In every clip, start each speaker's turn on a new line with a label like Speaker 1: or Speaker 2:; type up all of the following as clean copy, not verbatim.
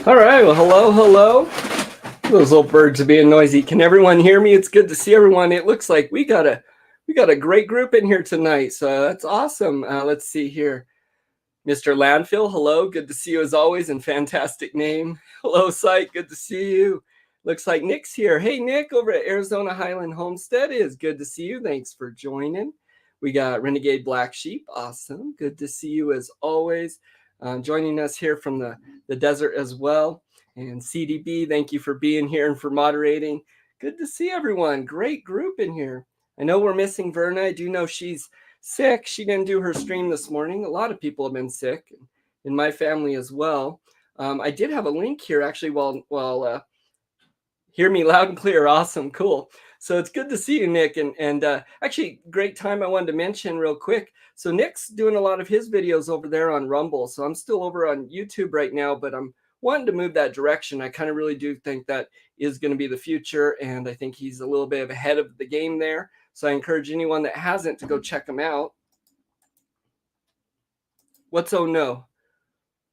Speaker 1: All right. Well, hello. Those little birds are being noisy. Can everyone hear me? It's good to see everyone. It looks like we got a great group in here tonight. So that's awesome. Let's see here. Mr. Landfill, hello. Good to see you as always, and fantastic name. Hello, Sight. Good to see you. Looks like Nick's here. Hey, Nick, over at Arizona Highland Homestead. It is good to see you. Thanks for joining. We got Renegade Black Sheep. Awesome. Good to see you as always. Joining us here from the desert as well. And CDB, thank you for being here and for moderating. Good to see everyone. Great group in here. I know we're missing Verna. I do know she's sick. She didn't do her stream this morning. A lot of people have been sick in my family as well. I did have a link here actually while hear me loud and clear. Awesome. Cool. So it's good to see you, Nick. And actually, great time I wanted to mention real quick. So Nick's doing a lot of his videos over there on Rumble. So I'm still over on YouTube right now, but I'm wanting to move that direction. I kind of really do think that is going to be the future. And I think he's a little bit ahead of the game there. So I encourage anyone that hasn't to go check him out. What's oh no?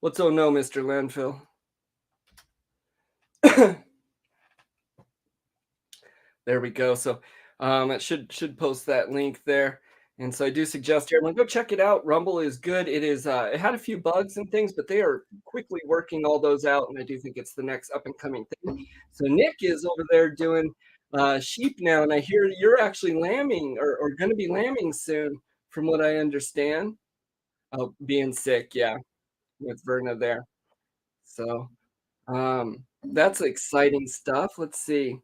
Speaker 1: What's oh no, Mr. Landfill? There we go. So it should post that link there. And so I do suggest everyone go check it out. Rumble is good. It is it had a few bugs and things, but they are quickly working all those out. And I do think it's the next up and coming thing. So Nick is over there doing sheep now, and I hear you're actually lambing or going to be lambing soon, from what I understand. Oh, being sick, yeah, with Verna there. So that's exciting stuff. Let's see.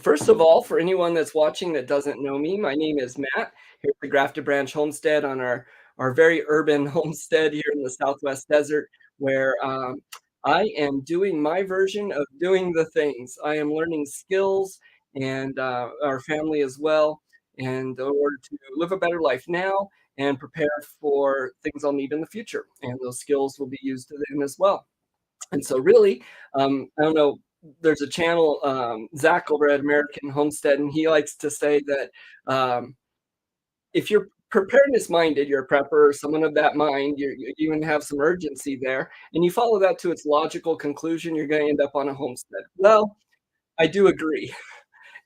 Speaker 1: First of all, for anyone that's watching that doesn't know me, my name is Matt here at the Grafted Branch Homestead on our very urban homestead here in the Southwest Desert, where I am doing my version of doing the things. I am learning skills and our family as well, and in order to live a better life now and prepare for things I'll need in the future. And those skills will be used then as well. And so really, I don't know, there's a channel, Zach over at American Homestead, and he likes to say that if you're preparedness minded, you're a prepper or someone of that mind, you even have some urgency there, and you follow that to its logical conclusion, you're going to end up on a homestead. Well, I do agree.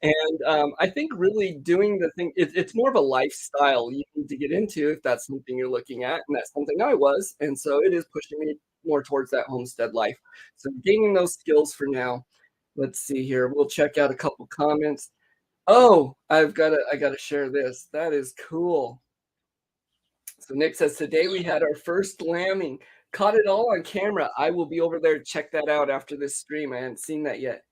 Speaker 1: And I think really doing the thing, it's more of a lifestyle you need to get into if that's something you're looking at. And that's something I was. And so it is pushing me more towards that homestead life. So gaining those skills for now. Let's see here. We'll check out a couple comments. Oh, I gotta share this. That is cool. So Nick says, today we had our first lambing. Caught it all on camera. I will be over there to check that out after this stream. I hadn't seen that yet.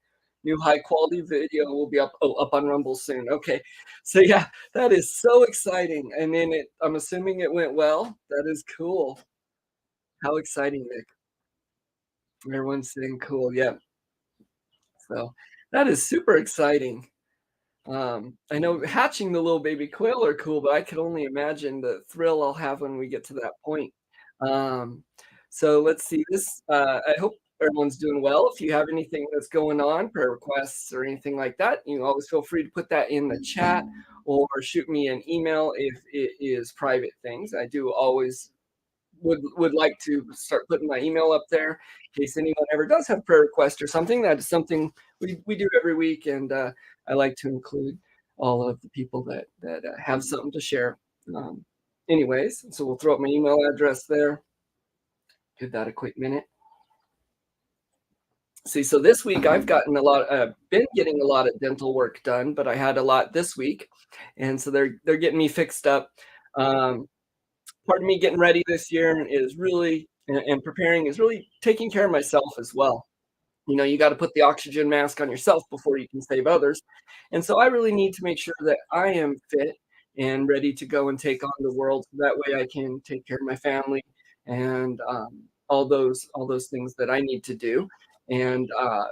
Speaker 1: New high quality video will be up on Rumble soon. Okay. So yeah, that is so exciting. And then I'm assuming it went well. That is cool. How exciting, Nick. Everyone's saying cool. Yeah. So that is super exciting. I know hatching the little baby quail are cool, but I could only imagine the thrill I'll have when we get to that point. Um, so let's see this. I hope everyone's doing well. If you have anything that's going on, prayer requests or anything like that, you always feel free to put that in the chat or shoot me an email if it is private things. I do always would like to start putting my email up there in case anyone ever does have prayer request or something. That is something we do every week, and I like to include all of the people that have something to share. Anyways, so we'll throw up my email address there. Give that a quick minute. See, so this week I've gotten been getting a lot of dental work done, but I had a lot this week, and so they're getting me fixed up. Part of me getting ready this year is really and preparing is really taking care of myself as well. You got to put the oxygen mask on yourself before you can save others. And so I really need to make sure that I am fit and ready to go and take on the world. So that way I can take care of my family and all those things that I need to do. And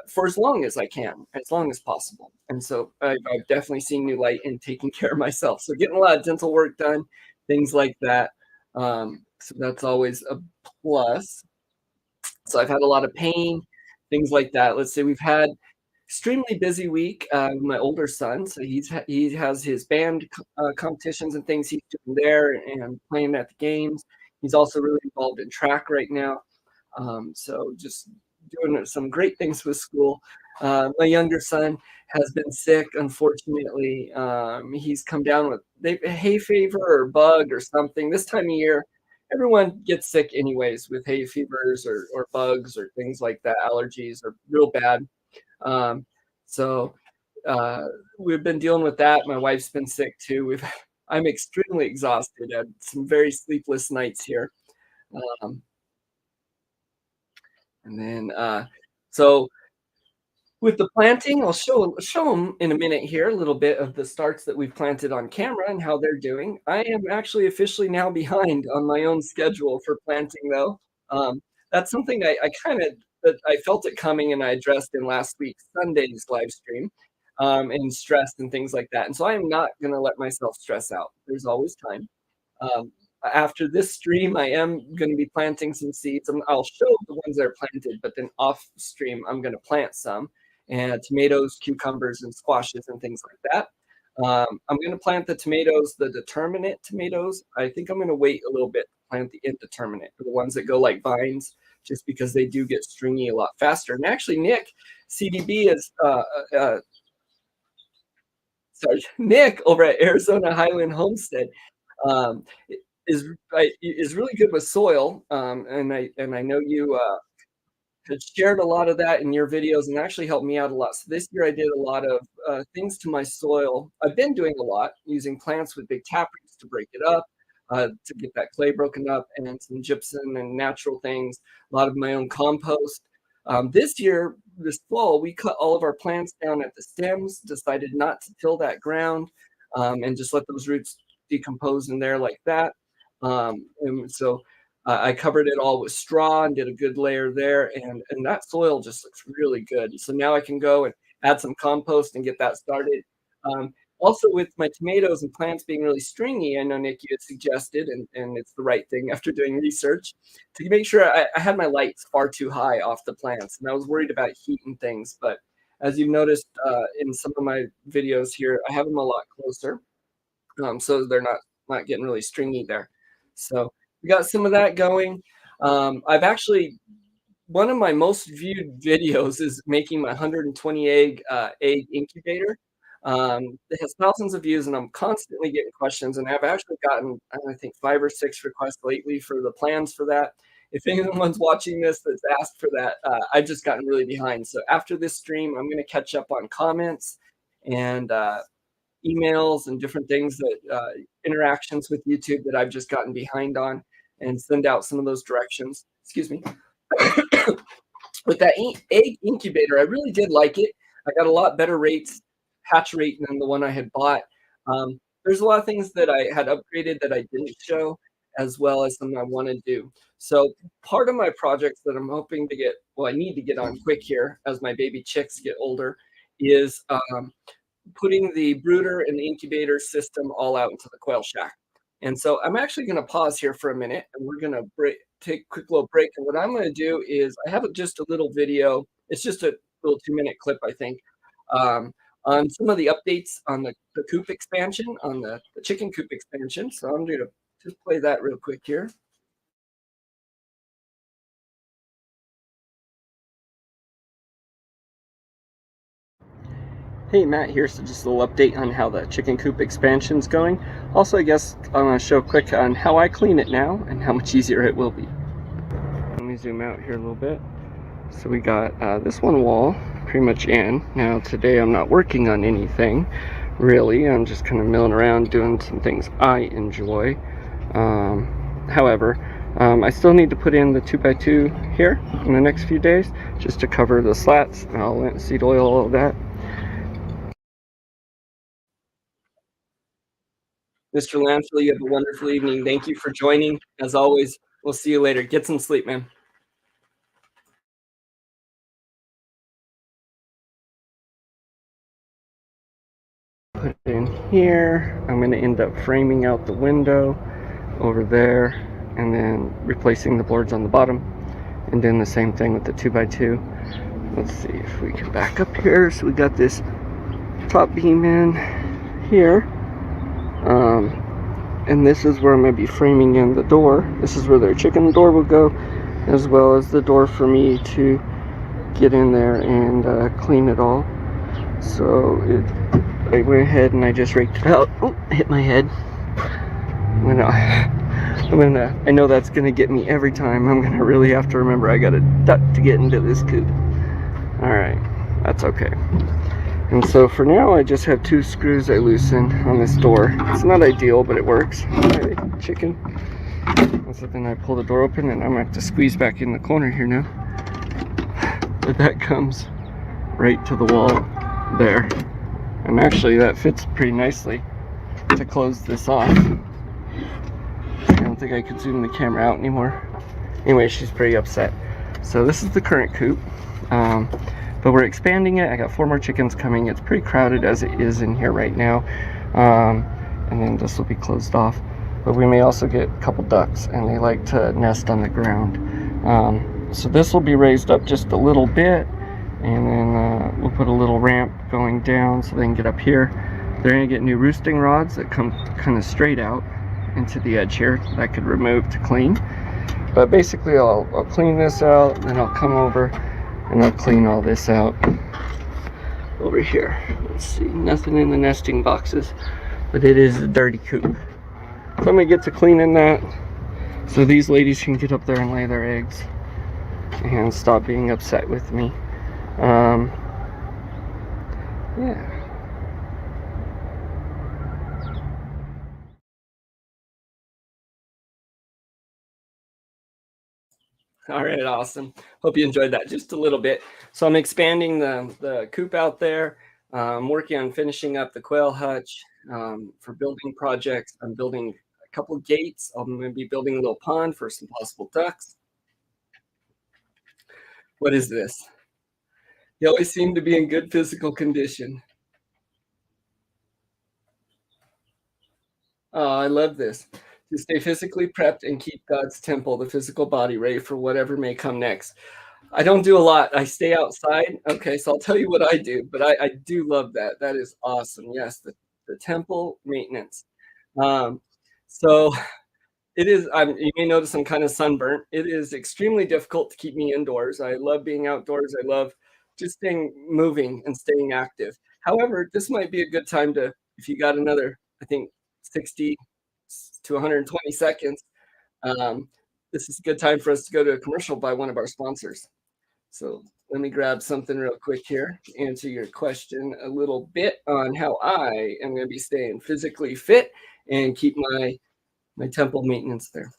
Speaker 1: for as long as I can, as long as possible. And so I've definitely seen new light in taking care of myself. So getting a lot of dental work done, things like that. So that's always a plus. So I've had a lot of pain, things like that. Let's say we've had extremely busy week. My older son, so he has his band competitions and things he's doing there and playing at the games. He's also really involved in track right now. So just doing some great things with school. My younger son has been sick, unfortunately. He's come down with hay fever or bug or something. This time of year, everyone gets sick anyways with hay fevers or bugs or things like that. Allergies are real bad. Um, so uh, we've been dealing with that. My wife's been sick too. I'm extremely exhausted. Had some very sleepless nights here. Um, and then so with the planting, I'll show them in a minute here a little bit of the starts that we've planted on camera and how they're doing. I am actually officially now behind on my own schedule for planting, though. That's something I kind of that I felt it coming, and I addressed in last week's Sunday's live stream, and stress and things like that. And so I am not going to let myself stress out. There's always time. Um, After this stream, I am going to be planting some seeds. I'll show the ones that are planted, but then off stream, I'm going to plant some and tomatoes, cucumbers, and squashes and things like that. I'm going to plant the tomatoes, the determinate tomatoes. I think I'm going to wait a little bit to plant the indeterminate, the ones that go like vines, just because they do get stringy a lot faster. And actually, Nick, CDB is sorry, Nick over at Arizona Highland Homestead um, is really good with soil, and I know you had shared a lot of that in your videos and actually helped me out a lot. So this year I did a lot of things to my soil. I've been doing a lot using plants with big tap roots to break it up, to get that clay broken up, and some gypsum and natural things. A lot of my own compost. This year, this fall, we cut all of our plants down at the stems. Decided not to till that ground, and just let those roots decompose in there like that. And so I covered it all with straw and did a good layer there, and that soil just looks really good. So now I can go and add some compost and get that started. Um, Also, with my tomatoes and plants being really stringy, I know Nick, you had suggested, and it's the right thing after doing research, to make sure I had my lights far too high off the plants, and I was worried about heat and things. But as you've noticed in some of my videos here, I have them a lot closer, so they're not getting really stringy there. So we got some of that going. I've actually one of my most viewed videos is making my 120 egg incubator. It has thousands of views, and I'm constantly getting questions. And I've actually gotten, I think, 5 or 6 requests lately for the plans for that. If anyone's watching this that's asked for that, I've just gotten really behind. So after this stream, I'm going to catch up on comments and emails and different things that interactions with YouTube that I've just gotten behind on, and send out some of those directions. Excuse me. With that egg incubator, I really did like it. I got a lot better rates, hatch rate than the one I had bought. There's a lot of things that I had upgraded that I didn't show, as well as some I want to do. So part of my projects that I'm hoping to get, well, I need to get on quick here as my baby chicks get older, is putting the brooder and the incubator system all out into the quail shack. And so I'm actually going to pause here for a minute, and we're going to take a quick little break. And what I'm going to do is I have just a little video. It's just a little 2-minute clip, I think, on some of the updates on the coop expansion, on the chicken coop expansion. So I'm going to just play that real quick here. Hey, Matt here. So just a little update on how the chicken coop expansion's going. Also, I guess I'm going to show quick on how I clean it now and how much easier it will be. Let me zoom out here a little bit. So we got this one wall pretty much in. Now today I'm not working on anything really. I'm just kind of milling around doing some things I enjoy. However, I still need to put in the 2x2 here in the next few days just to cover the slats. I'll seed oil all of that. Mr. Lansfield, you have a wonderful evening. Thank you for joining. As always, we'll see you later. Get some sleep, man. Put it in here. I'm going to end up framing out the window over there and then replacing the boards on the bottom and doing the same thing with the 2x2. Let's see if we can back up here. So we got this top beam in here. and this is where I'm going to be framing in the door. This is where their chicken door will go, as well as the door for me to get in there and clean it all. So I went ahead and I just raked it out. Oh, hit my head. I know that's gonna get me every time. I'm gonna really have to remember I gotta duck to get into this coop. Alright, that's okay. And so for now, I just have 2 screws I loosen on this door. It's not ideal, but it works. Alright, chicken. And so then I pull the door open, and I'm gonna have to squeeze back in the corner here now. But that comes right to the wall there. And actually, that fits pretty nicely to close this off. I don't think I could zoom the camera out anymore. Anyway, she's pretty upset. So this is the current coop. But we're expanding it. I got 4 more chickens coming. It's pretty crowded as it is in here right now. And then this will be closed off. But we may also get a couple ducks, and they like to nest on the ground. So this will be raised up just a little bit, and then we'll put a little ramp going down so they can get up here. They're gonna get new roosting rods that come kind of straight out into the edge here that I could remove to clean. But basically I'll clean this out, then I'll come over and I'll clean all this out over here. Let's see, nothing in the nesting boxes, but it is a dirty coop. So I'm gonna get to cleaning that so these ladies can get up there and lay their eggs and stop being upset with me. Yeah. All right, awesome. Hope you enjoyed that just a little bit. So I'm expanding the coop out there. I'm working on finishing up the quail hutch for building projects. I'm building a couple gates. I'm going to be building a little pond for some possible ducks. What is this? You always seem to be in good physical condition. Oh, I love this. To stay physically prepped and keep God's temple, the physical body, ready for whatever may come next. I don't do a lot. I stay outside. Okay, so I'll tell you what I do, but I do love that. That is awesome. Yes, the temple maintenance. Um, so it is, you may notice I'm kind of sunburnt. It is extremely difficult to keep me indoors. I love being outdoors. I love just staying moving and staying active. However, this might be a good time to, if you got another, I think 60 to 120 seconds, this is a good time for us to go to a commercial by one of our sponsors. So let me grab something real quick here to answer your question a little bit on how I am going to be staying physically fit and keep my temple maintenance there.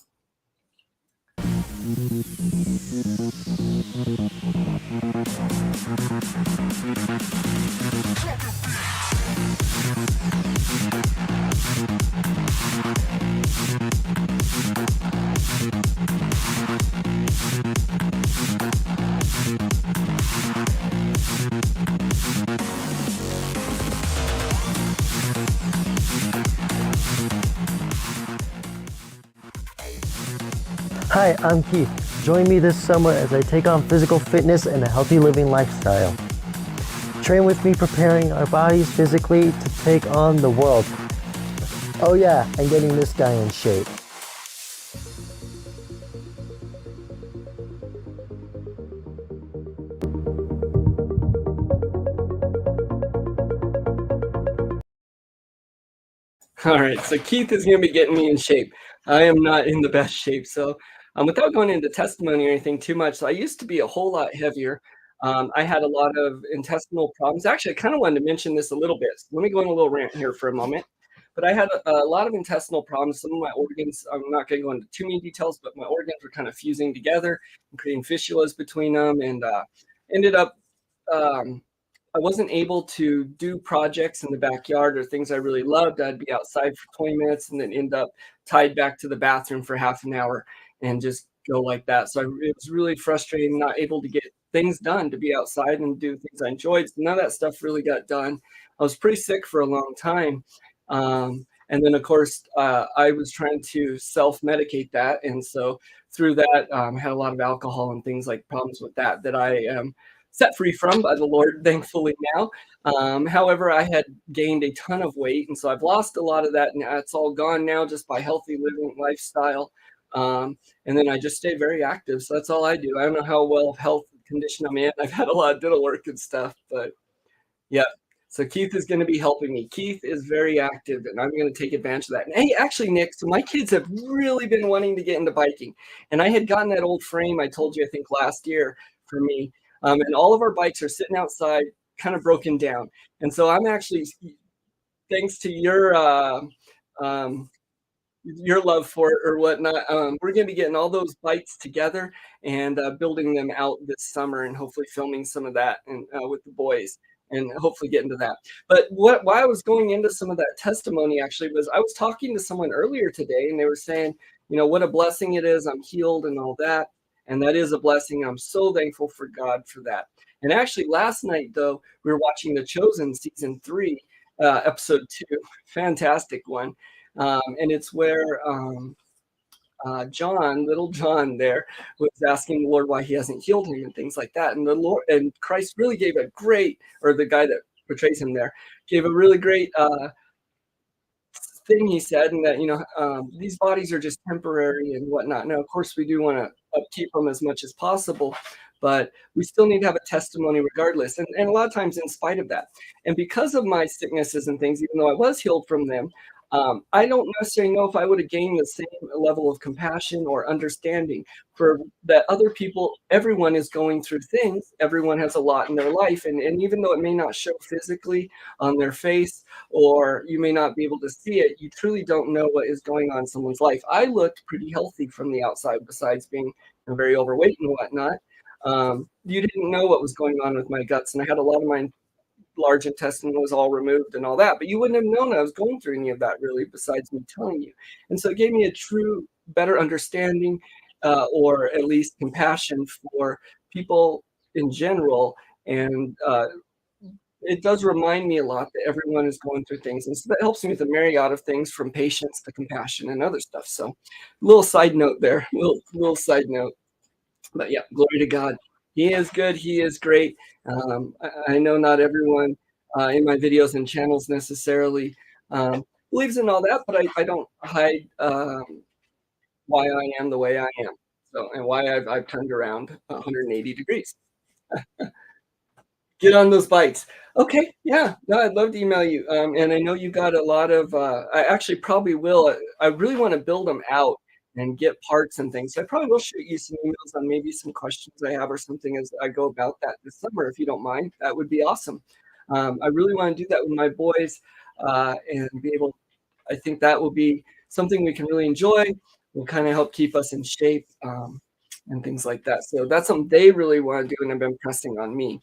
Speaker 2: Hi, I'm Keith. Join me this summer as I take on physical fitness and a healthy living lifestyle. Train with me preparing our bodies physically to take on the world. Oh yeah, and getting this guy in shape.
Speaker 1: All right, so Keith is going to be getting me in shape. I am not in the best shape. So, without going into testimony or anything too much, so I used to be a whole lot heavier. I had a lot of intestinal problems. Actually, I kind of wanted to mention this a little bit. So let me go on a little rant here for a moment. But I had a lot of intestinal problems. Some of my organs, I'm not going to go into too many details, but my organs were kind of fusing together and creating fistulas between them, and ended up um, I wasn't able to do projects in the backyard or things I really loved. I'd be outside for 20 minutes and then end up tied back to the bathroom for half an hour and just go like that. So it was really frustrating, not able to get things done, to be outside and do things I enjoyed. So none of that stuff really got done. I was pretty sick for a long time. And then, of course, I was trying to self-medicate that. And so through that, I had a lot of alcohol and things like problems with that I am set free from by the Lord, thankfully now. However, I had gained a ton of weight, and so I've lost a lot of that, and it's all gone now just by healthy living lifestyle. And then I just stay very active, so that's all I do. I don't know how well health condition I'm in. I've had a lot of dental work and stuff, but yeah. So Keith is going to be helping me. Keith is very active, and I'm going to take advantage of that. And hey, actually, Nick, so my kids have really been wanting to get into biking, and I had gotten that old frame I told you I think last year for me, and all of our bikes are sitting outside, kind of broken down. And so I'm actually, thanks to um, your love for it or whatnot. We're going to be getting all those bikes together and building them out this summer and hopefully filming some of that and with the boys and hopefully get into that. But why I was going into some of that testimony actually was I was talking to someone earlier today and they were saying, you know, what a blessing it is. I'm healed and all that. And that is a blessing. I'm so thankful for God for that. And actually, last night, though, we were watching The Chosen season 3, episode 2, fantastic one. And it's where John, little John, there was asking the Lord why he hasn't healed him and things like that. And the Lord and Christ really gave a great, or the guy that portrays him there, gave a really great thing he said, and that these bodies are just temporary and whatnot. Now, of course, we do want to upkeep them as much as possible, but we still need to have a testimony regardless. And a lot of times, in spite of that, and because of my sicknesses and things, even though I was healed from them, I don't necessarily know if I would have gained the same level of compassion or understanding for that other people. Everyone is going through things. Everyone has a lot in their life. And even though it may not show physically on their face, or you may not be able to see it, you truly don't know what is going on in someone's life. I looked pretty healthy from the outside, besides being very overweight and whatnot. You didn't know what was going on with my guts, and I had a lot of my large intestine was all removed and all that, but you wouldn't have known I was going through any of that really, besides me telling you. And so it gave me a true, better understanding, or at least compassion for people in general. And it does remind me a lot that everyone is going through things. And so that helps me with a myriad of things, from patience to compassion and other stuff. So little side note there, little side note. But yeah, glory to God. He is good. He is great. I know not everyone in my videos and channels necessarily believes in all that, but I don't hide why I am the way I am. So, and why I've turned around 180 degrees. Get on those bikes. Okay, yeah, no, I'd love to email you. And I know you got a lot of, I actually probably will. I really want to build them out and get parts and things. So I probably will shoot you some emails on maybe some questions I have or something as I go about that this summer, if you don't mind. That would be awesome. I really want to do that with my boys and be able, I think that will be something we can really enjoy. Will kind of help keep us in shape and things like that. So that's something they really want to do and have been pressing on me.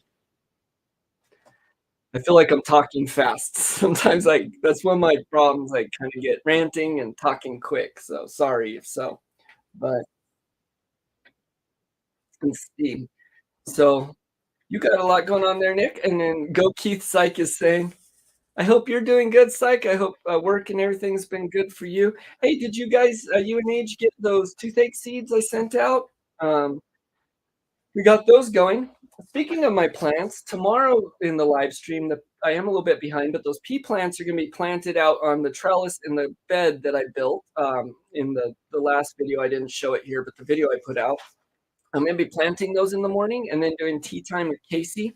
Speaker 1: I feel like I'm talking fast. Sometimes that's one of my problems. I kind of get ranting and talking quick. So sorry if so, but let's see. So you got a lot going on there, Nick. And then Go Keith Psych is saying, I hope you're doing good, Psych. I hope work and everything's been good for you. Hey, did you guys, you and Age, get those toothache seeds I sent out? We got those going. Speaking of my plants, tomorrow in the live stream, I am a little bit behind, but those pea plants are going to be planted out on the trellis in the bed that I built. In the last video, I didn't show it here, but the video I put out, I'm going to be planting those in the morning and then doing tea time with Casey,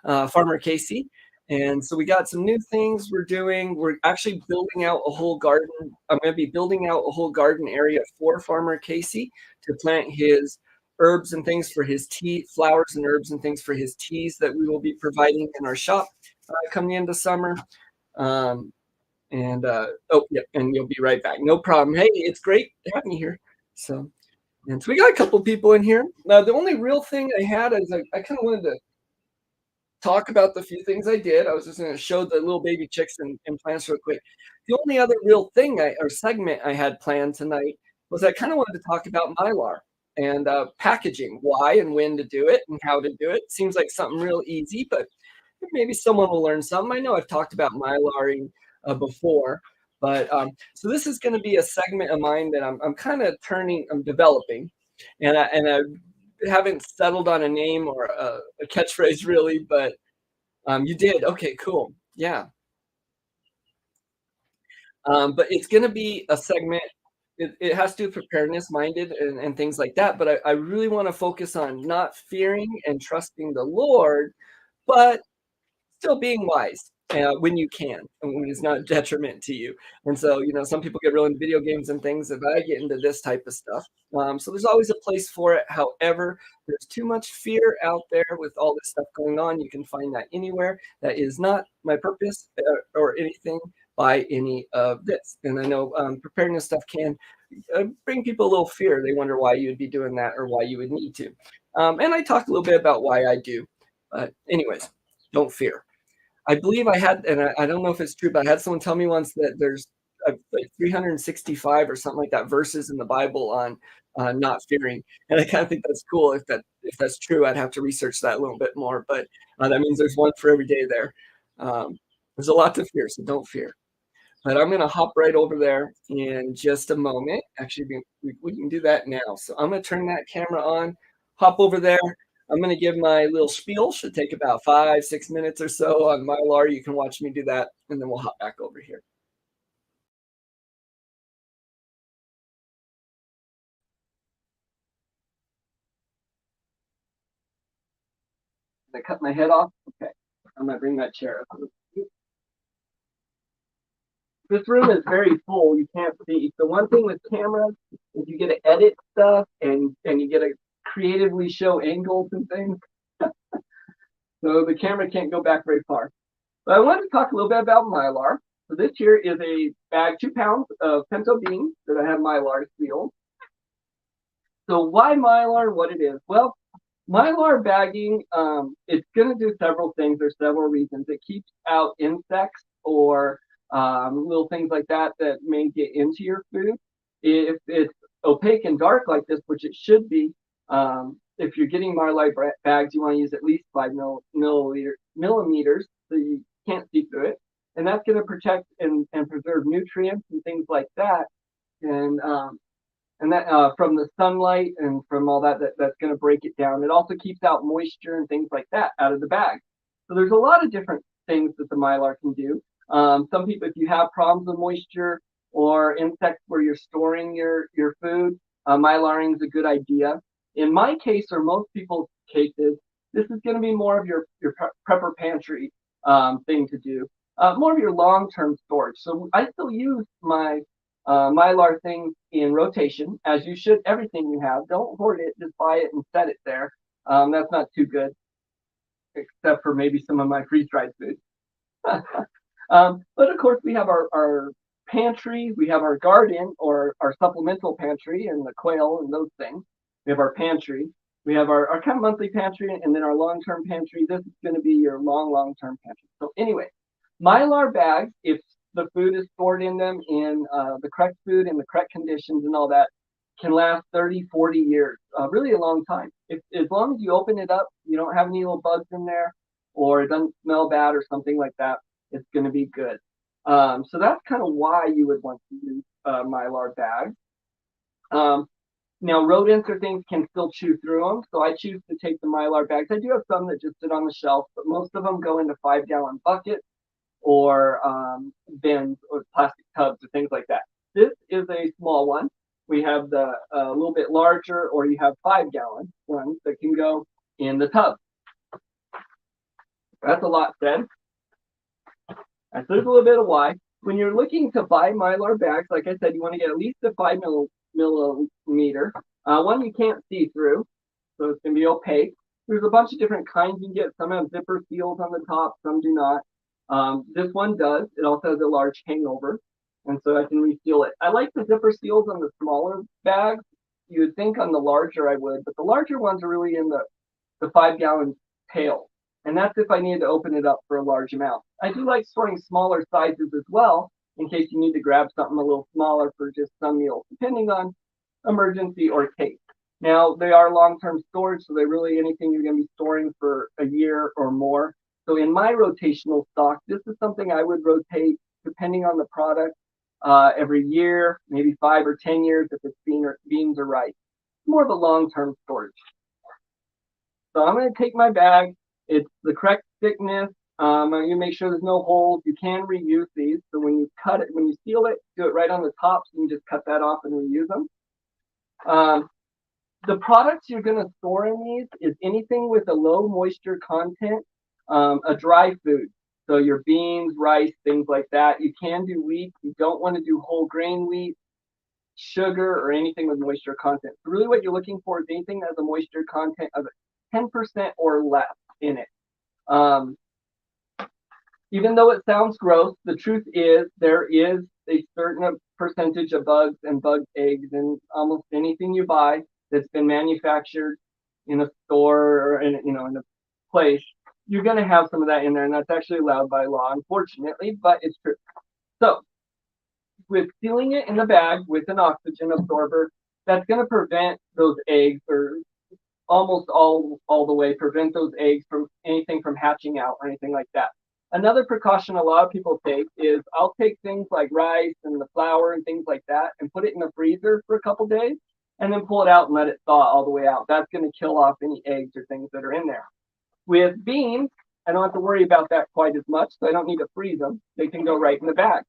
Speaker 1: Farmer Casey. And so we got some new things we're doing. We're actually building out a whole garden. I'm going to be building out a whole garden area for Farmer Casey to plant his herbs and things for his tea, flowers and herbs and things for his teas that we will be providing in our shop coming into summer. Oh yeah, and you'll be right back. No problem. Hey, it's great to have me here. So, and so we got a couple people in here. Now, the only real thing I had is I kind of wanted to talk about the few things I did. I was just going to show the little baby chicks and plants real quick. The only other real thing or segment I had planned tonight was I kind of wanted to talk about Mylar and packaging, why and when to do it and how to do it. Seems like something real easy, but maybe someone will learn something. I know I've talked about Mylaring before, but so this is going to be a segment of mine that I'm kind of I'm developing, and I haven't settled on a name or a catchphrase really, but you did. Okay, cool. Yeah. But it's gonna be a segment. It has to be preparedness minded and things like that. But I really want to focus on not fearing and trusting the Lord, but still being wise when you can and when it's not a detriment to you. And so, some people get real into video games and things, and I get into this type of stuff. So there's always a place for it. However, there's too much fear out there with all this stuff going on. You can find that anywhere. That is not my purpose or anything by any of this. And I know preparedness stuff can bring people a little fear. They wonder why you'd be doing that or why you would need to. And I talked a little bit about why I do. But anyways, don't fear. I believe I had, and I don't know if it's true, but I had someone tell me once that there's like 365 or something like that verses in the Bible on not fearing, and I kind of think that's cool. If that's true, I'd have to research that a little bit more. But that means there's one for every day there. There's a lot to fear, so don't fear. But I'm going to hop right over there in just a moment. Actually, we can do that now. So I'm going to turn that camera on, hop over there. I'm going to give my little spiel. Should take about 5, 6 minutes or so on Mylar. You can watch me do that, and then we'll hop back over here. Did I cut my head off? Okay. I'm going to bring that chair up. This room is very full. You can't see. The one thing with cameras is you get to edit stuff and you get to creatively show angles and things. So the camera can't go back very far. But I wanted to talk a little bit about Mylar. So this here is a bag, 2 pounds of pinto beans that I have Mylar sealed. So why Mylar? What it is? Well, Mylar bagging, it's going to do several things. There's several reasons. It keeps out insects or little things like that that may get into your food. If it's opaque and dark like this, which it should be, if you're getting Mylar bags, you want to use at least 5 millimeters so you can't see through it. And that's going to protect and preserve nutrients and things like that. And that from the sunlight and from all that's going to break it down. It also keeps out moisture and things like that out of the bag. So there's a lot of different things that the Mylar can do. Some people, if you have problems with moisture or insects where you're storing your food, Mylaring is a good idea. In my case, or most people's cases, this is going to be more of your prepper pantry thing to do, more of your long-term storage. So I still use my Mylar things in rotation, as you should. Everything you have, don't hoard it. Just buy it and set it there. That's not too good, except for maybe some of my freeze-dried food. But of course, we have our pantry, we have our garden or our supplemental pantry and the quail and those things. We have our pantry, we have our kind of monthly pantry, and then our long-term pantry. This is going to be your long-term pantry. So anyway, Mylar bags, if the food is stored in them in the correct food and the correct conditions and all that, can last 30, 40 years, really a long time. As long as you open it up, you don't have any little bugs in there, or it doesn't smell bad or something like that, it's going to be good. So that's kind of why you would want to use Mylar bags. Now, rodents or things can still chew through them, so I choose to take the Mylar bags. I do have some that just sit on the shelf, but most of them go into 5-gallon buckets or bins or plastic tubs or things like that. This is a small one. We have the little bit larger, or you have 5-gallon ones that can go in the tub. That's a lot said. And so there's a little bit of why. When you're looking to buy Mylar bags, like I said, you want to get at least a 5 millimeter. One you can't see through, so it's going to be opaque. There's a bunch of different kinds you can get. Some have zipper seals on the top, some do not. This one does. It also has a large hangover, and so I can reseal it. I like the zipper seals on the smaller bags. You would think on the larger I would, but the larger ones are really in the 5-gallon pail. And that's if I needed to open it up for a large amount. I do like storing smaller sizes as well, in case you need to grab something a little smaller for just some meals, depending on emergency or case. Now, they are long-term storage, so they're really anything you're going to be storing for a year or more. So in my rotational stock, this is something I would rotate, depending on the product, every year, maybe 5 or 10 years if it's beans or rice. More of a long-term storage. So I'm going to take my bag. It's the correct thickness. You make sure there's no holes. You can reuse these. So when you cut it, when you seal it, do it right on the top. So you can just cut that off and reuse them. The products you're going to store in these is anything with a low moisture content, a dry food. So your beans, rice, things like that. You can do wheat. You don't want to do whole grain wheat, sugar, or anything with moisture content. So really what you're looking for is anything that has a moisture content of 10% or less in it. Even though it sounds gross, the truth is there is a certain percentage of bugs and bug eggs in almost anything you buy that's been manufactured in a store or in a place. You're going to have some of that in there, and that's actually allowed by law, unfortunately, but it's true. So with sealing it in the bag with an oxygen absorber, that's going to prevent those eggs, or almost all the way prevent those eggs from anything from hatching out or anything like that. Another precaution a lot of people take is I'll take things like rice and the flour and things like that and put it in the freezer for a couple days and then pull it out and let it thaw all the way out. That's going to kill off any eggs or things that are in there. With beans, I don't have to worry about that quite as much, so I don't need to freeze them. They can go right in the bag.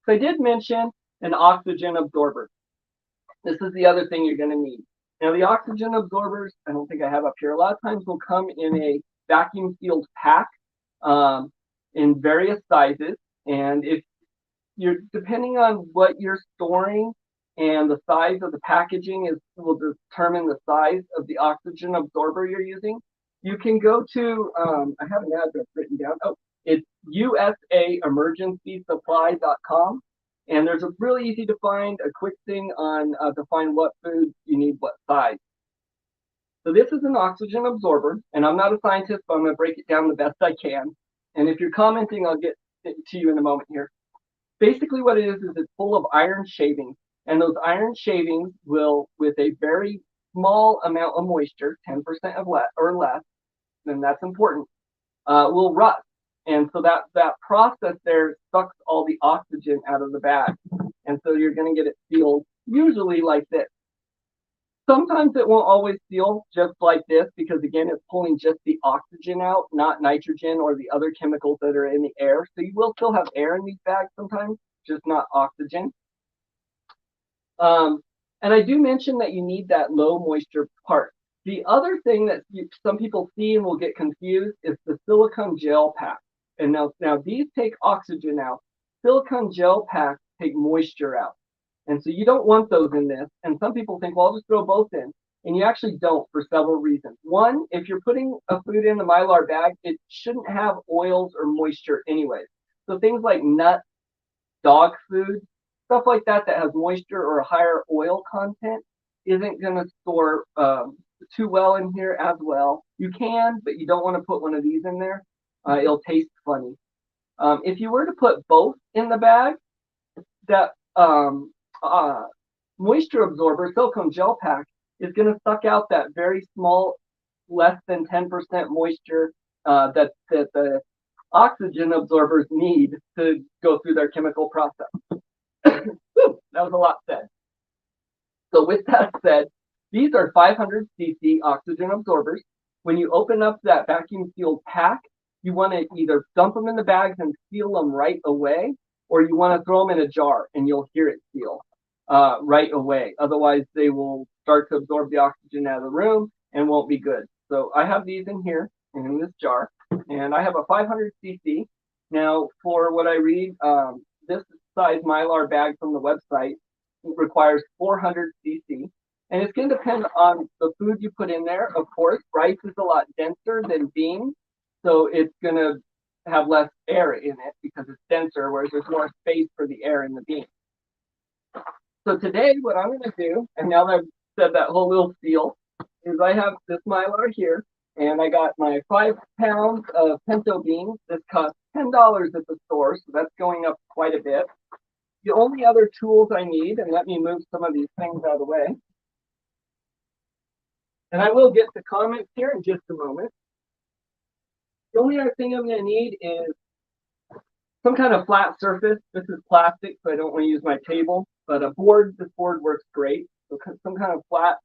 Speaker 1: So I did mention an oxygen absorber. This is the other thing you're going to need. Now, the oxygen absorbers, I don't think I have up here, a lot of times will come in a vacuum sealed pack in various sizes. And if you're, depending on what you're storing and the size of the packaging will determine the size of the oxygen absorber you're using. You can go to, I have an address written down. Oh, it's usaemergencysupply.com. And there's a really easy to find, a quick thing on to find what food you need, what size. So this is an oxygen absorber, and I'm not a scientist, but I'm going to break it down the best I can. And if you're commenting, I'll get to you in a moment here. Basically what it is it's full of iron shavings. And those iron shavings will, with a very small amount of moisture, 10% of less or less, and that's important, will rust. And so that process there sucks all the oxygen out of the bag. And so you're going to get it sealed usually like this. Sometimes it won't always seal just like this because, again, it's pulling just the oxygen out, not nitrogen or the other chemicals that are in the air. So you will still have air in these bags sometimes, just not oxygen. And I do mention that you need that low moisture part. The other thing that some people see and will get confused is the silicone gel pack. And now these take oxygen out. Silicone gel packs take moisture out. And so you don't want those in this. And some people think, well, I'll just throw both in. And you actually don't for several reasons. One, if you're putting a food in the Mylar bag, it shouldn't have oils or moisture anyways. So things like nuts, dog food, stuff like that that has moisture or a higher oil content isn't going to store too well in here as well. You can, but you don't want to put one of these in there. It'll taste funny. If you were to put both in the bag, that moisture absorber, silicone gel pack, is going to suck out that very small, less than 10% moisture that the oxygen absorbers need to go through their chemical process. Whew, that was a lot said. So with that said, these are 500 cc oxygen absorbers. When you open up that vacuum sealed pack, you want to either dump them in the bags and seal them right away, or you want to throw them in a jar and you'll hear it seal right away. Otherwise, they will start to absorb the oxygen out of the room and won't be good. So I have these in here in this jar, and I have a 500 cc. Now, for what I read, this size Mylar bag from the website requires 400 cc. And it's going to depend on the food you put in there. Of course, rice is a lot denser than beans, so it's going to have less air in it because it's denser, whereas there's more space for the air in the beans. So today, what I'm going to do, and now that I've said that whole little spiel, is I have this Mylar here, and I got my 5 pounds of pinto beans. This costs $10 at the store, so that's going up quite a bit. The only other tools I need, and let me move some of these things out of the way, and I will get to comments here in just a moment. The only other thing I'm going to need is some kind of flat surface. This is plastic, so I don't want to use my table, but a board, this board works great. So some kind of flat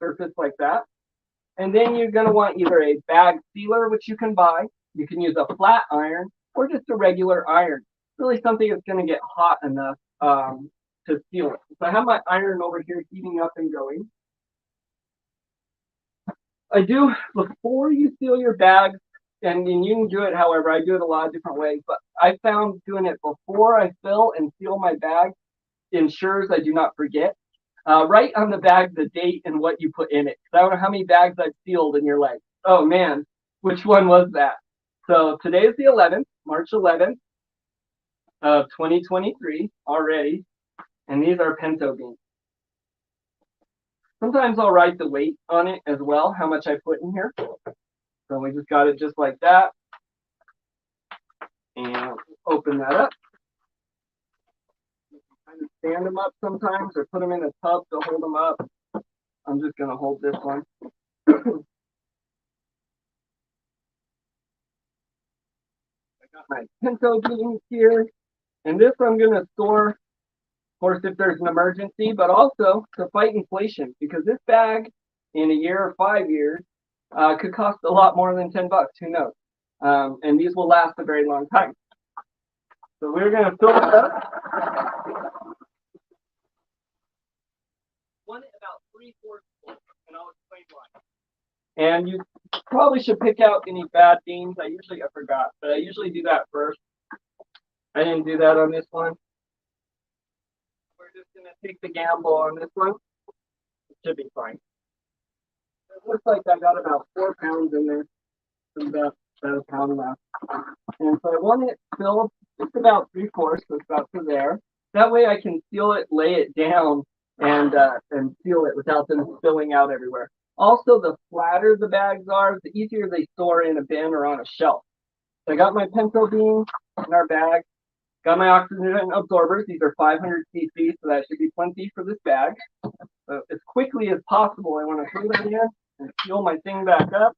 Speaker 1: surface like that. And then you're going to want either a bag sealer, which you can buy. You can use a flat iron or just a regular iron. Really something that's going to get hot enough to seal it. So I have my iron over here heating up and going. I do, before you seal your bags, and you can do it however, I do it a lot of different ways, but I found doing it before I fill and seal my bag ensures I do not forget. Write on the bag the date and what you put in it. I don't know how many bags I've sealed and you're like, oh man, which one was that? So today is the 11th, March 11th of 2023 already, and these are pinto beans. Sometimes I'll write the weight on it as well, how much I put in here. So we just got it just like that. And open that up. Kind of stand them up sometimes or put them in a tub to hold them up. I'm just going to hold this one. I got my pinto beans here. And this I'm going to store, of course, if there's an emergency, but also to fight inflation, because this bag in a year or 5 years could cost a lot more than $10. Who knows? And these will last a very long time. So we're going to fill it up. One about 3/4 full, and I'll explain why. And you probably should pick out any bad beans. I forgot, but I usually do that first. I didn't do that on this one. We're just going to take the gamble on this one. It should be fine. It looks like I got about 4 pounds in there. About a pound left. And so I want it filled just about 3/4, so it's about to there. That way I can seal it, lay it down, and seal it without them spilling out everywhere. Also, the flatter the bags are, the easier they store in a bin or on a shelf. So I got my pinto beans in our bag. Got my oxygen absorbers. These are 500 cc, so that should be plenty for this bag. So as quickly as possible, I want to throw that in and seal my thing back up.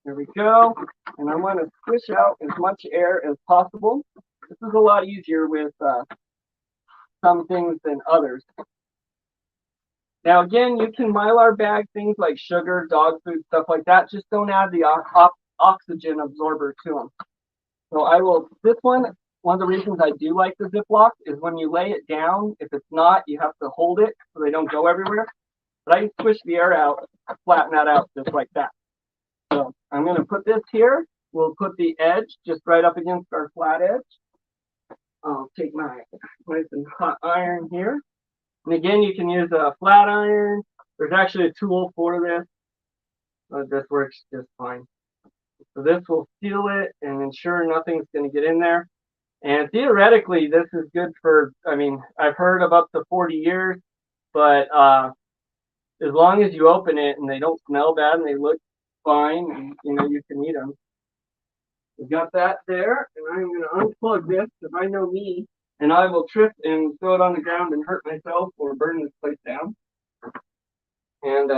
Speaker 1: There we go. And I want to squish out as much air as possible. This is a lot easier with some things than others. Now, again, you can Mylar bag things like sugar, dog food, stuff like that. Just don't add the oxygen absorber to them. So this one of the reasons I do like the Ziploc is when you lay it down, if it's not, you have to hold it so they don't go everywhere. But I can squish the air out, flatten that out just like that. So I'm going to put this here. We'll put the edge just right up against our flat edge. I'll take my nice and hot iron here. And again, you can use a flat iron. There's actually a tool for this. This works just fine. So this will seal it and ensure nothing's going to get in there. And theoretically, this is good for, I've heard of up to 40 years, but as long as you open it and they don't smell bad and they look fine, and you can eat them. We got that there, and I'm going to unplug this because I know me, and I will trip and throw it on the ground and hurt myself or burn this place down. And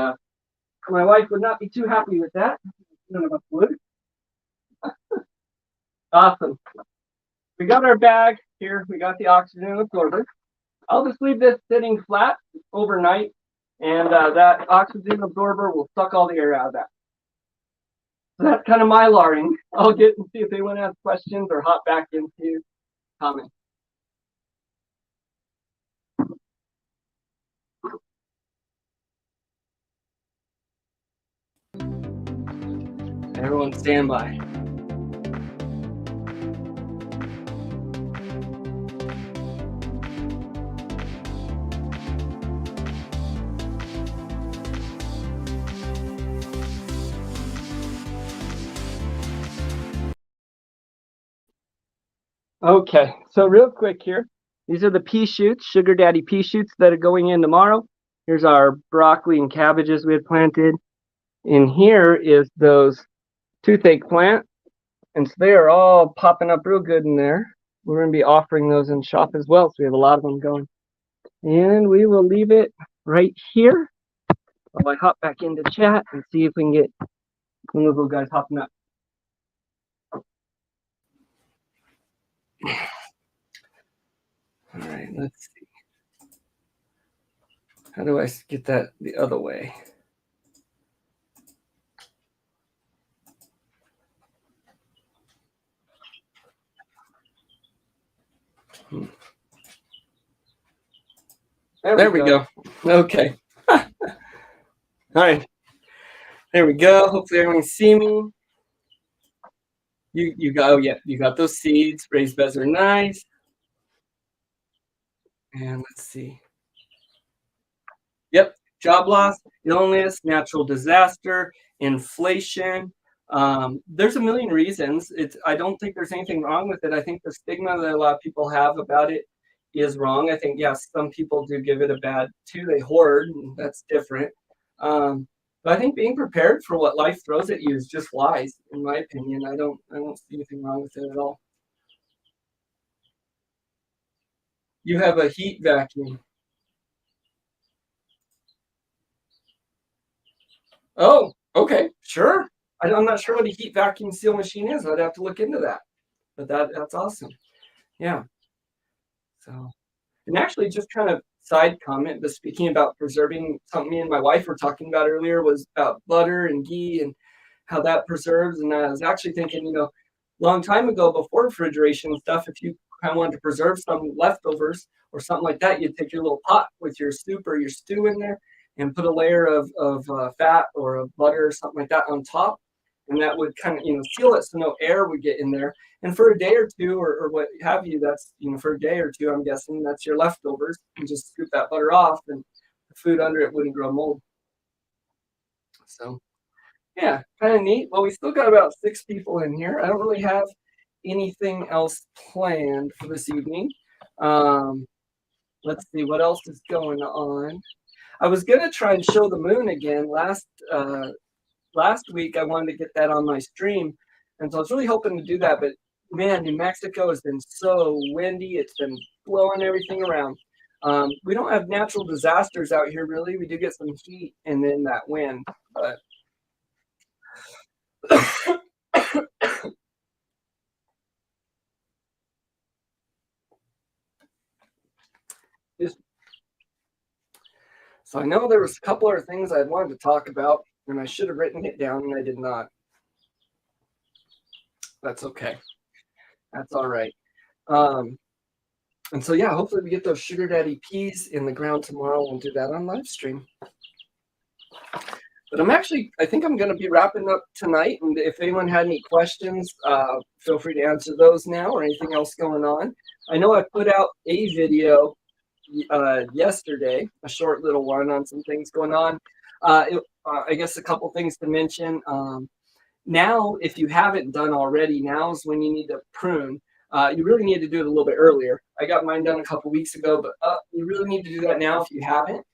Speaker 1: my wife would not be too happy with that. None of us would. Awesome. We got our bag here. We got the oxygen absorber. I'll just leave this sitting flat overnight, and that oxygen absorber will suck all the air out of that. So that's kind of my Mylaring. I'll get and see if anyone has questions or hop back into comments. Everyone stand by. Okay, so real quick here. These are the pea shoots, sugar daddy pea shoots that are going in tomorrow. Here's our broccoli and cabbages we had planted. In here is those toothache plant. And so they are all popping up real good in there. We're going to be offering those in shop as well. So we have a lot of them going. And we will leave it right here while I hop back into chat and see if we can get one of those little guys hopping up. All right, let's see. How do I get that the other way? There we go. Okay. All right. There we go. Hopefully everyone can see me. You got, oh yeah, you got those seeds. Raised beds are nice. And let's see. Yep. Job loss, illness, natural disaster, inflation. There's a million reasons. I don't think there's anything wrong with it. I think the stigma that a lot of people have about it is wrong. I think, yes, some people do give it a bad too. They hoard, and that's different. But I think being prepared for what life throws at you is just wise, in my opinion. I don't see anything wrong with it at all. You have a heat vacuum. Oh, okay, sure. I'm not sure what a heat vacuum seal machine is. I'd have to look into that. But that's awesome. Yeah. So, and actually, just kind of side comment, but speaking about preserving, something me and my wife were talking about earlier was about butter and ghee and how that preserves. And I was actually thinking, long time ago before refrigeration and stuff, if you kind of wanted to preserve some leftovers or something like that, you'd take your little pot with your soup or your stew in there and put a layer of fat or of butter or something like that on top. And that would kind of, seal it so no air would get in there. And for a day or two or what have you, that's, for a day or two, I'm guessing that's your leftovers. You just scoop that butter off and the food under it wouldn't grow mold. So yeah, kind of neat. Well, we still got about 6 people in here. I don't really have anything else planned for this evening. Um, let's see what else is going on. I was gonna try and show the moon again last week. I wanted to get that on my stream, and so I was really hoping to do that. But man, New Mexico has been so windy. It's been blowing everything around. We don't have natural disasters out here really. We do get some heat and then that wind, but just so I know there was a couple other things I wanted to talk about, and I should have written it down, and I did not. That's okay. That's all right. Um, and so yeah, hopefully we get those sugar daddy peas in the ground tomorrow. We'll do that on live stream. But I think I'm going to be wrapping up tonight. And if anyone had any questions, feel free to answer those now or anything else going on. I know I put out a video yesterday, a short little one on some things going on. I guess a couple things to mention. Now, if you haven't done already, now is when you need to prune. You really need to do it a little bit earlier. I got mine done a couple weeks ago, but you really need to do that now if you haven't.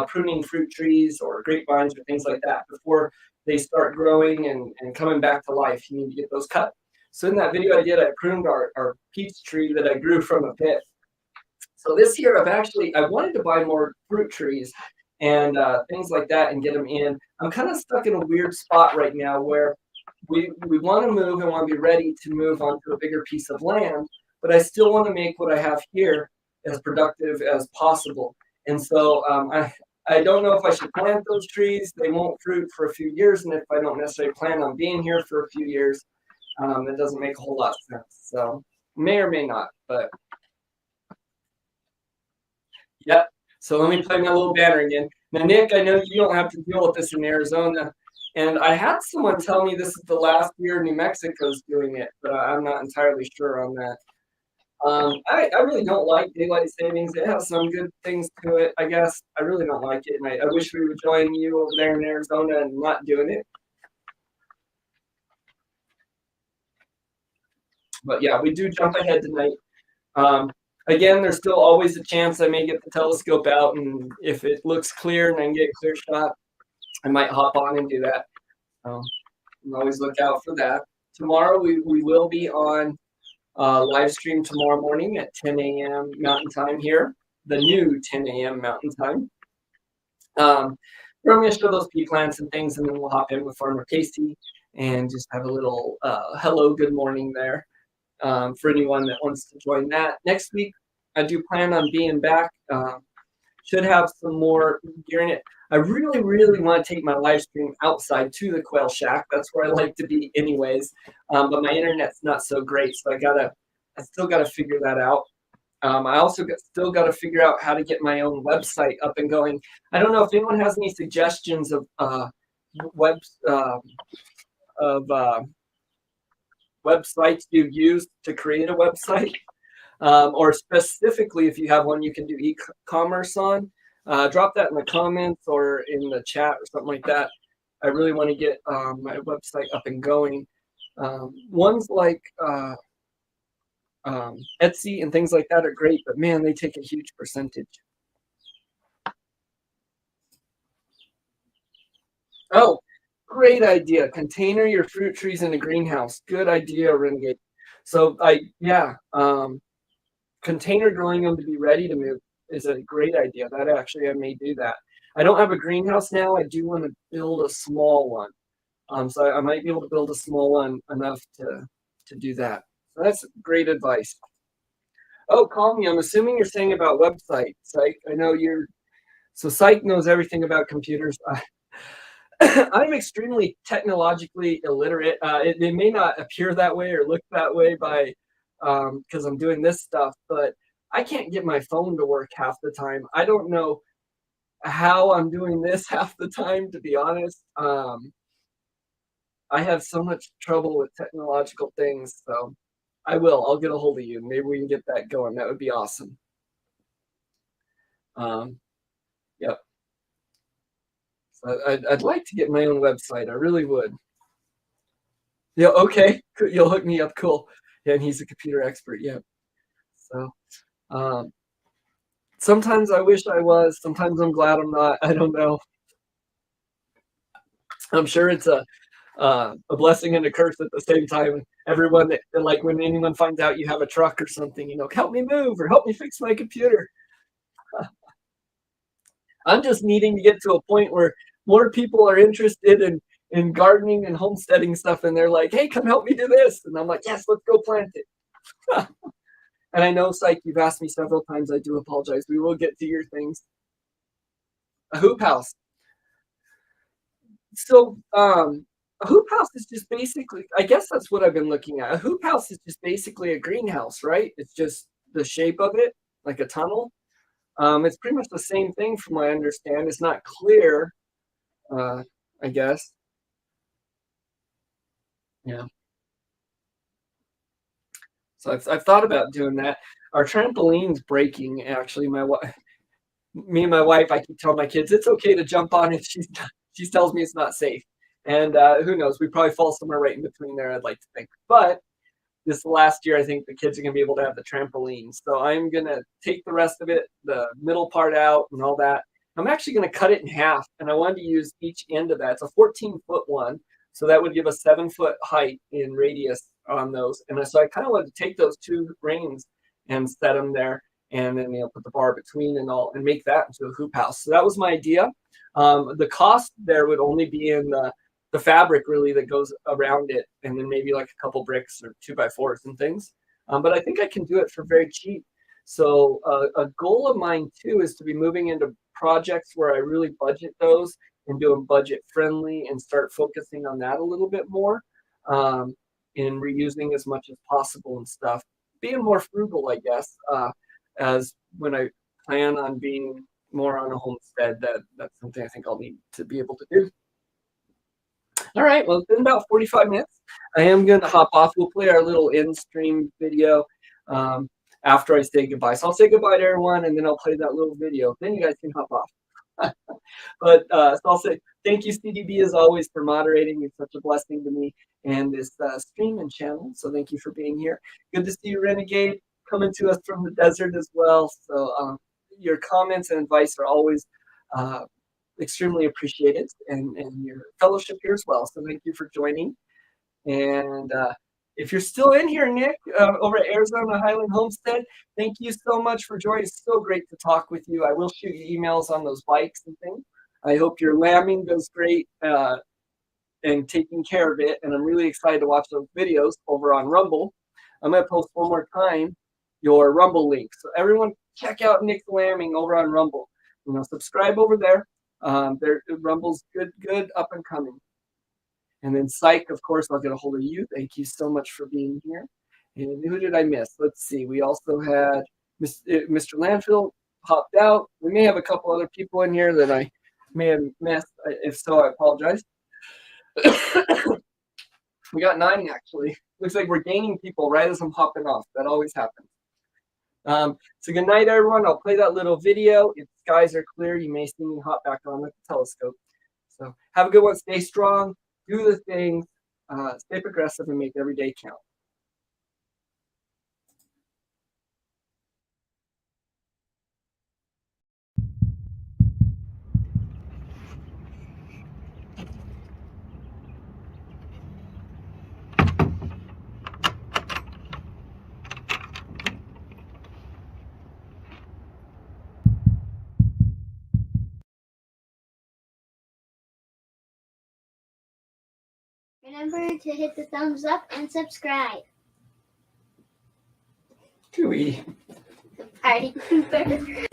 Speaker 1: Pruning fruit trees or grapevines or things like that before they start growing and coming back to life. You need to get those cut. So in that video I did, I pruned our peach tree that I grew from a pit. So this year I wanted to buy more fruit trees and things like that and get them in. I'm kind of stuck in a weird spot right now where we want to move and want to be ready to move onto a bigger piece of land, but I still want to make what I have here as productive as possible. And so I don't know if I should plant those trees. They won't fruit for a few years, and if I don't necessarily plan on being here for a few years, it doesn't make a whole lot of sense. So may or may not, but yeah. So let me play my little banner again. Now, Nick, I know you don't have to deal with this in Arizona. And I had someone tell me this is the last year New Mexico's doing it, but I'm not entirely sure on that. I really don't like daylight savings. It has some good things to it, I guess. I really don't like it, and I wish we would join you over there in Arizona and not doing it. But yeah, we do jump ahead tonight. Again, there's still always a chance I may get the telescope out, and if it looks clear and I can get a clear shot, I might hop on and do that. Always look out for that. Tomorrow we will be on live stream tomorrow morning at 10 a.m. Mountain Time here, the new 10 a.m. Mountain Time. We're going to show those pea plants and things, and then we'll hop in with Farmer Casey and just have a little hello, good morning there for anyone that wants to join that. Next week, I do plan on being back. Should have some more gear in it. I really, really want to take my live stream outside to the Quail Shack. That's where I like to be anyways. But my internet's not so great, so I still gotta figure that out. I also still got to figure out how to get my own website up and going. I don't know if anyone has any suggestions of web uh, of websites you use to create a website, or specifically if you have one you can do e-commerce on. Drop that in the comments or in the chat or something like that. I really want to get my website up and going. Ones like Etsy and things like that are great, but man, they take a huge percentage. Oh, great idea. Container your fruit trees in a greenhouse. Good idea, Renegade. So yeah, container growing them to be ready to move is a great idea. That actually, I may do that. I don't have a greenhouse now. I do want to build a small one. So I might be able to build a small one enough to do that. So that's great advice. Oh, call me. I'm assuming you're saying about websites. Psych. I know you're. So Psych knows everything about computers. I'm extremely technologically illiterate. It may not appear that way or look that way by because I'm doing this stuff, but I can't get my phone to work half the time. I don't know how I'm doing this half the time, to be honest. I have so much trouble with technological things, so I will. I'll get a hold of you. Maybe we can get that going. That would be awesome. Yep. So I'd like to get my own website. I really would. Yeah, okay. You'll hook me up. Cool. Yeah, and he's a computer expert. Yeah. So um, sometimes I wish I was. Sometimes I'm glad I'm not. I don't know. I'm sure it's a blessing and a curse at the same time. Everyone that like when anyone finds out you have a truck or something, help me move or help me fix my computer. I'm just needing to get to a point where more people are interested in gardening and homesteading stuff, and they're like, "Hey, come help me do this," and I'm like, "Yes, let's go plant it." And I know, Psych, you've asked me several times. I do apologize. We will get to your things. A hoop house. So, a hoop house is just basically, I guess that's what I've been looking at. A hoop house is just basically a greenhouse, right? It's just the shape of it, like a tunnel. It's pretty much the same thing from what I understand. It's not clear, uh, I guess. Yeah. So I've thought about doing that. Our trampoline's breaking, actually. Me and my wife, I keep telling my kids it's okay to jump on it. She tells me it's not safe. And who knows? We probably fall somewhere right in between there, I'd like to think. But this last year, I think the kids are going to be able to have the trampoline. So I'm going to take the rest of it, the middle part out and all that. I'm actually going to cut it in half. And I wanted to use each end of that. It's a 14-foot one. So that would give a 7-foot height in radius on those. And so I kind of wanted to take those two rings and set them there. And then put the bar between and all and make that into a hoop house. So that was my idea. The cost there would only be in the fabric really that goes around it, and then maybe like a couple bricks or 2x4s and things. But I think I can do it for very cheap. So a goal of mine too is to be moving into projects where I really budget those and do them budget friendly and start focusing on that a little bit more, in reusing as much as possible and stuff. Being more frugal, I guess, as when I plan on being more on a homestead, that's something I think I'll need to be able to do. All right, well, it's been about 45 minutes. I am going to hop off. We'll play our little in-stream video after I say goodbye. So I'll say goodbye to everyone, and then I'll play that little video. Then you guys can hop off. But so I'll say thank you, CDB, as always, for moderating. It's such a blessing to me and this stream and channel. So thank you for being here. Good to see you, Renegade, coming to us from the desert as well. So your comments and advice are always extremely appreciated, and your fellowship here as well. So thank you for joining. And if you're still in here, Nick, over at Arizona Highland Homestead, thank you so much for joining. It's so great to talk with you. I will shoot you emails on those bikes and things. I hope your lambing goes great and taking care of it. And I'm really excited to watch those videos over on Rumble. I'm going to post one more time your Rumble link. So everyone check out Nick's lambing over on Rumble. Subscribe over there. Rumble's good up and coming. And then Psych, of course, I'll get a hold of you. Thank you so much for being here. And who did I miss? Let's see. We also had Mr. Landfill popped out. We may have a couple other people in here that I may have missed. If so, I apologize. We got 9 actually. Looks like we're gaining people right as I'm hopping off. That always happens. So good night, everyone. I'll play that little video. If the skies are clear, you may see me hop back on with the telescope. So have a good one. Stay strong. Do the things. Stay progressive and make every day count.
Speaker 3: Remember to hit the thumbs up and subscribe.
Speaker 1: Cooey.
Speaker 3: Party pooper.